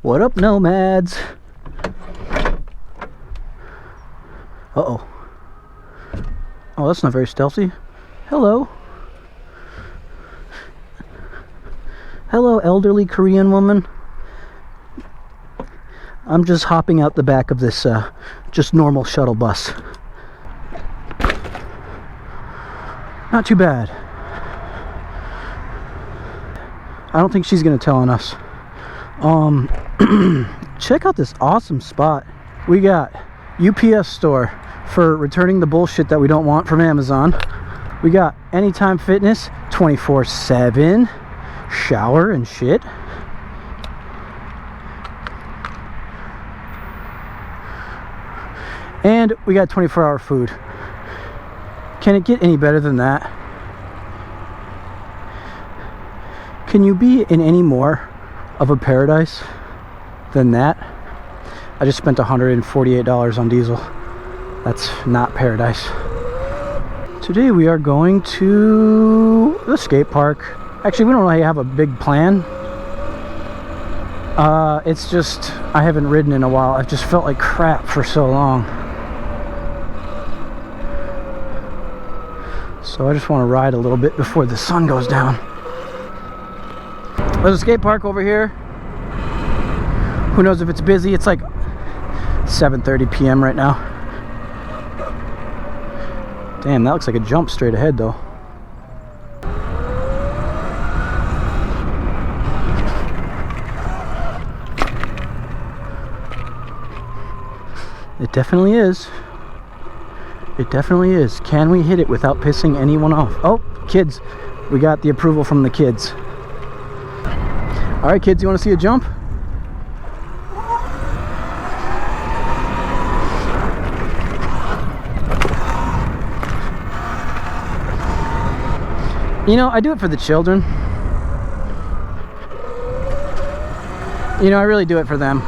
What up, nomads? Uh-oh. Oh, that's not very stealthy. Hello. Hello, elderly Korean woman. I'm just hopping out the back of this just normal shuttle bus. Not too bad. I don't think she's gonna tell on us. Check out this awesome spot. We got UPS store for returning the bullshit that we don't want from Amazon. We got Anytime Fitness, 24/7 shower and shit. And we got 24-hour food. Can it get any better than that? Can you be in any more of a paradise than that? I just spent $148 on diesel. That's not paradise. Today we are going to the skate park. Actually, we don't really have a big plan. It's just, I haven't ridden in a while. I've just felt like crap for so long. So I just want to ride a little bit before the sun goes down. There's a skate park over here. Who knows if it's busy? It's like 7:30 p.m. right now. Damn, that looks like a jump straight ahead though. It definitely is. It definitely is. Can we hit it without pissing anyone off? Oh, kids. We got the approval from the kids. All right, kids, you want to see a jump? You know, I do it for the children. You know, I really do it for them.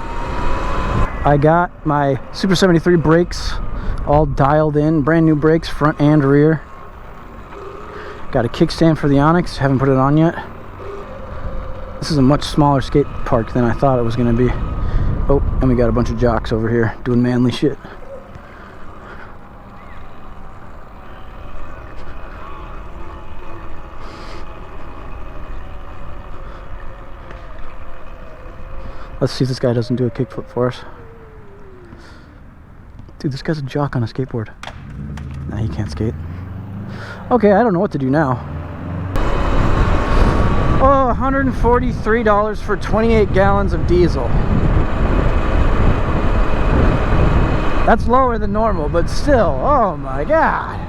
I got my Super 73 brakes all dialed in, brand new brakes, front and rear. Got a kickstand for the Onyx, haven't put it on yet. This is a much smaller skate park than I thought it was gonna be. Oh, and we got a bunch of jocks over here doing manly shit. Let's see if this guy doesn't do a kickflip for us. Dude, this guy's a jock on a skateboard. Nah, he can't skate. Okay, I don't know what to do now. Oh, $143 for 28 gallons of diesel. That's lower than normal, but still, oh my god.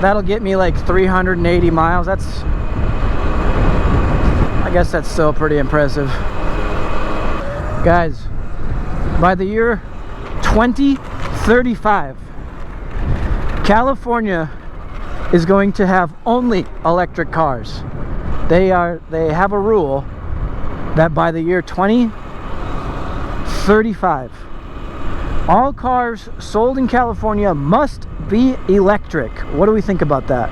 That'll get me like 380 miles. I guess that's still pretty impressive. Guys, by the year 2035, California is going to have only electric cars. They have a rule that by the year 2035, all cars sold in California must be electric. What do we think about that?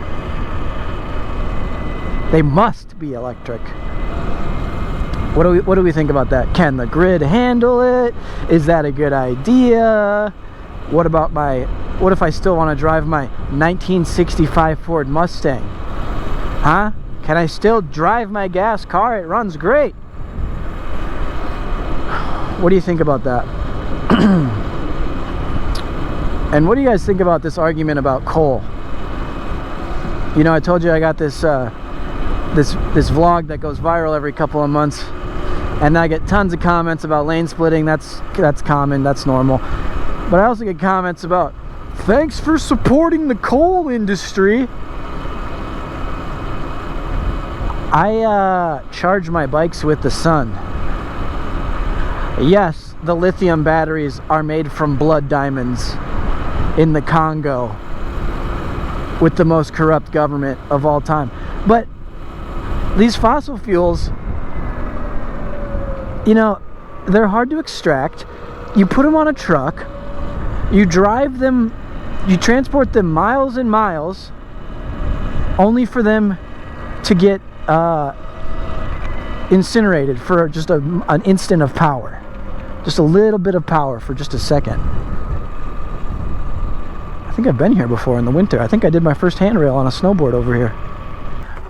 They must be electric. What do we think about that? Can the grid handle it? Is that a good idea? What if I still want to drive my 1965 Ford Mustang? Huh? Can I still drive my gas car? It runs great. What do you think about that? And what do you guys think about this argument about coal? You know, I told you I got this this vlog that goes viral every couple of months, and I get tons of comments about lane splitting. That's common, that's normal. But I also get comments about, thanks for supporting the coal industry. I charge my bikes with the sun. Yes, the lithium batteries are made from blood diamonds in the Congo with the most corrupt government of all time. But these fossil fuels, you know, they're hard to extract. You put them on a truck, you drive them, you transport them miles and miles, only for them to get incinerated for just an instant of power. Just a little bit of power for just a second. I think I've been here before in the winter. I think I did my first handrail on a snowboard over here.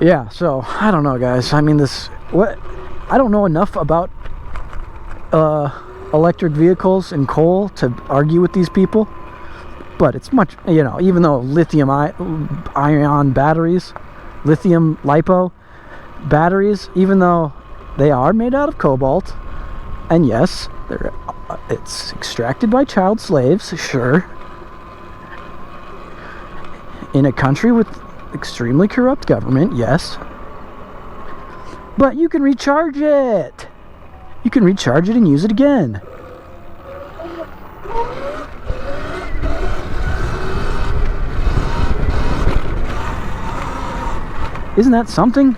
Yeah, so I don't know, guys. I mean, I don't know enough about electric vehicles and coal to argue with these people, but it's much, you know, even though lithium ion batteries, lithium lipo batteries, even though they are made out of cobalt, and yes, it's extracted by child slaves, sure, in a country with extremely corrupt government, yes, but you can recharge it. You can recharge it and use it again. Isn't that something?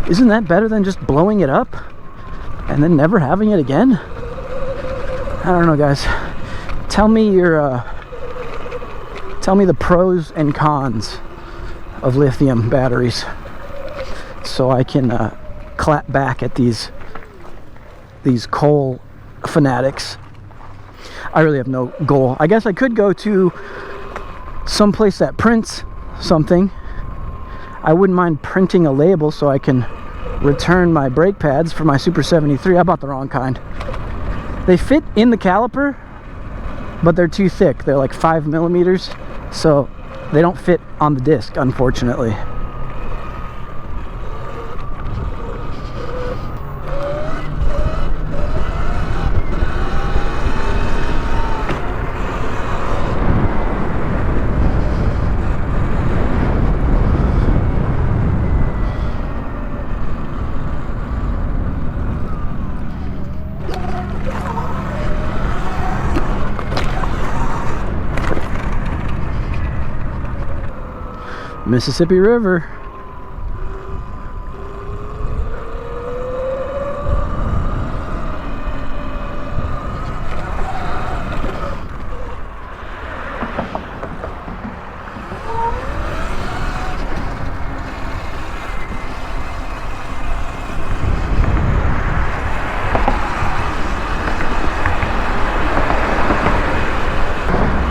Isn't that better than just blowing it up and then never having it again? I don't know, guys. Tell me the pros and cons of lithium batteries, so I can clap back at these coal fanatics. I really have no goal. I guess I could go to some place that prints something. I wouldn't mind printing a label so I can return my brake pads for my Super 73. I bought the wrong kind. They fit in the caliper, but they're too thick. They're like 5 millimeters, so they don't fit on the disc, unfortunately. Mississippi River.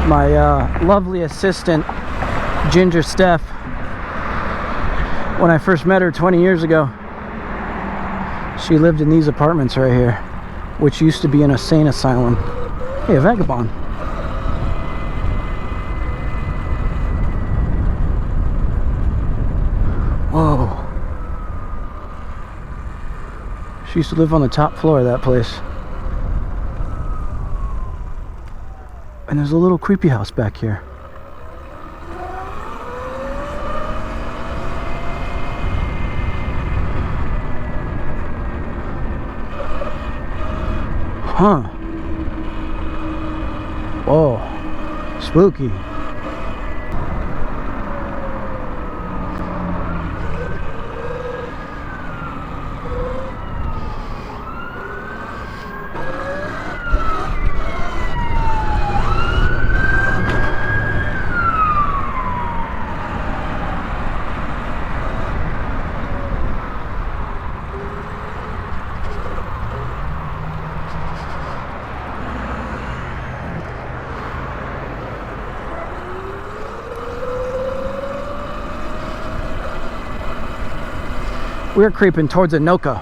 My lovely assistant, Ginger Steph, when I first met her 20 years ago, she lived in these apartments right here, which used to be an insane asylum. Hey, a vagabond. Whoa. She used to live on the top floor of that place. And there's a little creepy house back here. Huh. Whoa. Spooky. We're creeping towards Anoka.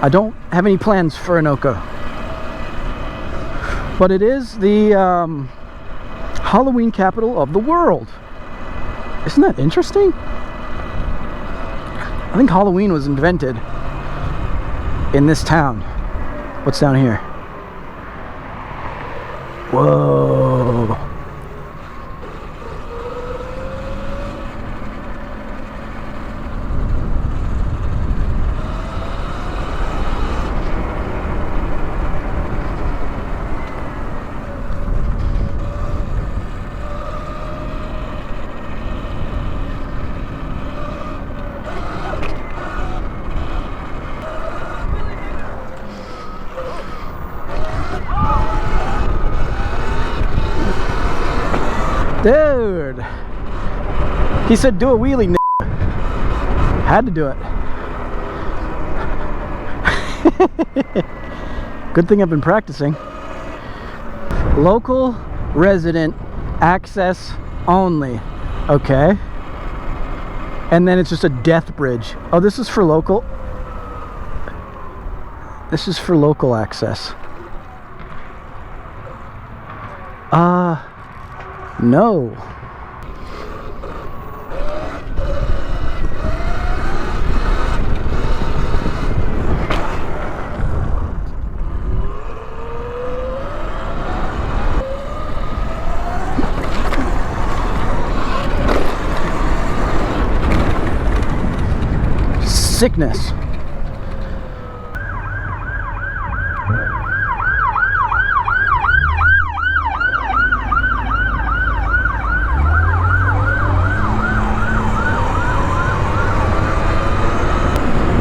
I don't have any plans for Anoka, but it is the Halloween capital of the world. Isn't that interesting? I think Halloween was invented in this town. What's down here? Whoa. Dude, he said do a wheelie. Had to do it. Good thing I've been practicing. Local resident access only. Okay. And then it's just a death bridge. Oh, this is for local. This is for local access. No. Sickness.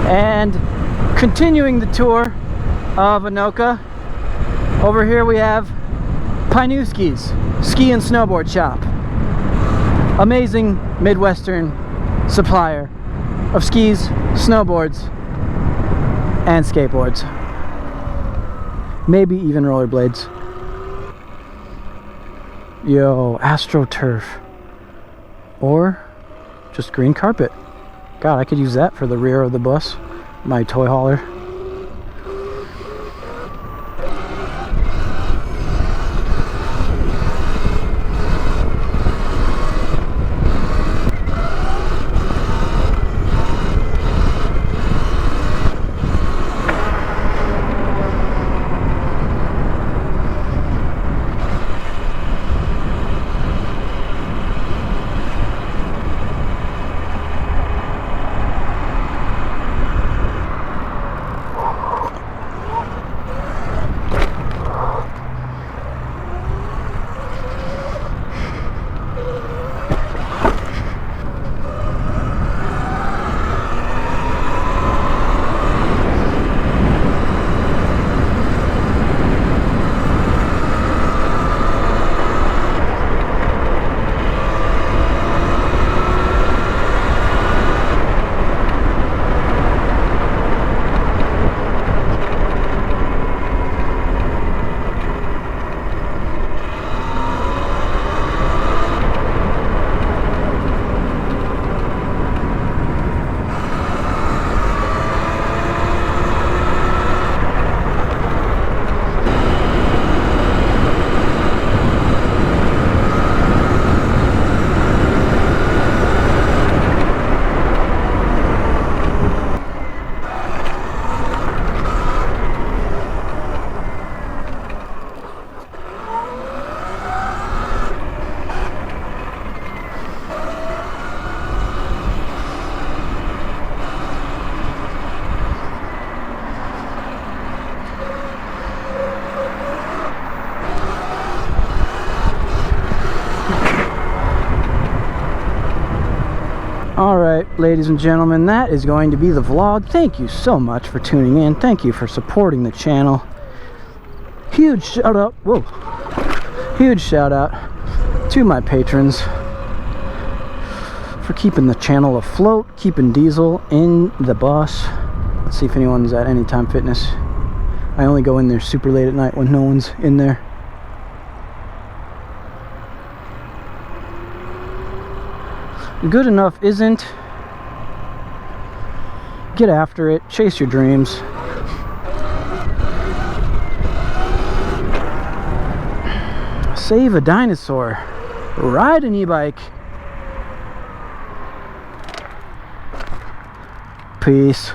And continuing the tour of Anoka, over here we have Pinewski's Ski and Snowboard Shop. Amazing Midwestern supplier of skis, snowboards, and skateboards. Maybe even rollerblades. Yo, AstroTurf. Or just green carpet. God, I could use that for the rear of the bus. My toy hauler. Alright, ladies and gentlemen, that is going to be the vlog. Thank you so much for tuning in. Thank you for supporting the channel. Huge shout out, whoa, huge shout out to my patrons for keeping the channel afloat, keeping Diesel in the bus. Let's see if anyone's at Anytime Fitness. I only go in there super late at night when no one's in there. Good enough isn't. Get after it. Chase your dreams. Save a dinosaur. Ride an e-bike. Peace.